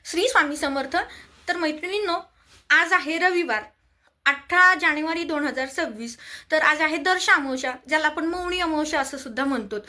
श्री स्वामी समर्थ. तर मैत्रिणींनो, आज आहे रविवार 18 जानेवारी 2026. तर आज आहे दर्श अमावस्या, ज्याला आपण मौनी अमावस्या असं सुद्धा म्हणतो.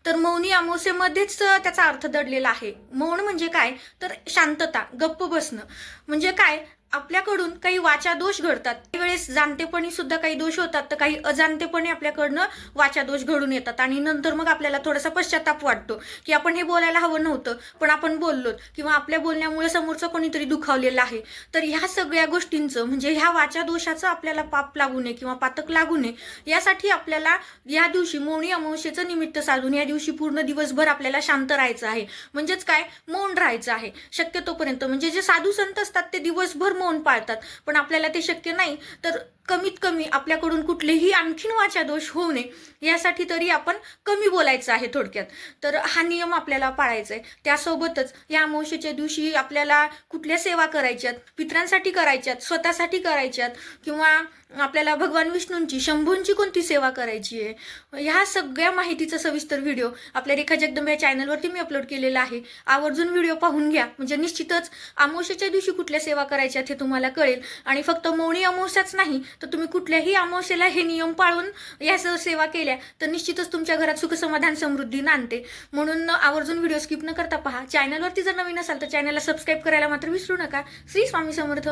तर मौनी अमावस्येमध्येच त्याचा अर्थ दडलेला आहे. मौन म्हणजे काय, तर शांतता, गप्प बसणं. म्हणजे काय, आपल्याकडून काही वाचा दोष घडतात. काही वेळेस जाणतेपणी सुद्धा काही दोष होतात, तर काही अजाणतेपणी आपल्याकडनं वाचा दोष घडून येतात आणि नंतर मग आपल्याला थोडासा पश्चाताप वाटतो की आपण हे बोलायला हवं नव्हतं, पण आपण बोललो, किंवा आपल्या बोलण्यामुळे समोरचं कोणीतरी दुखावलेलं आहे. तर ह्या सगळ्या गोष्टींचं म्हणजे ह्या वाचा दोषाचं आपल्याला पाप लागू नये किंवा पातक लागू नये, यासाठी आपल्याला या दिवशी मौनी अमावस्येचं निमित्त साधून या दिवशी पूर्ण दिवसभर आपल्याला शांत राहायचं आहे. म्हणजेच काय, मौन राहायचं आहे शक्यतोपर्यंत. म्हणजे जे साधू संत असतात ते दिवसभर मौन पाळतात, पण आपल्याला ते शक्य नाही. तर कमीत कमी आपल्याकडून कुठलेही आणखीन वाचा दोष होऊ नये यासाठी तरी आपण कमी बोलायचं आहे थोडक्यात. तर हा नियम आपल्याला पाळायचा आहे. त्यासोबतच या अमावस्येच्या दिवशी आपल्याला कुठल्या सेवा करायच्यात, पितरांसाठी करायच्यात, स्वतःसाठी करायच्यात, किंवा आपल्याला भगवान विष्णूंची, शंभूंची कोणती सेवा करायची आहे, ह्या सगळ्या माहितीचा सविस्तर व्हिडिओ आपल्या रेखा जगदंबे या चॅनलवरती मी अपलोड केलेला आहे. आवर्जून व्हिडिओ पाहून घ्या, म्हणजे निश्चितच अमावस्येच्या दिवशी कुठल्या सेवा करायच्यात हे तुम्हाला कळेल. आणि फक्त मौनी अमावस्याच नाही, तर तुम्ही कुठल्याही अमावस्येला हे नियम पाळून या सेवा केल्या तर निश्चितच तुमच्या घरात सुख समाधान समृद्धी नांदते. म्हणून आवर्जून व्हिडिओ स्किप न करता पहा. चॅनलवरती जर नवीन असाल तर चॅनलला सबस्क्राईब करायला मात्र विसरू नका. श्री स्वामी समर्थ.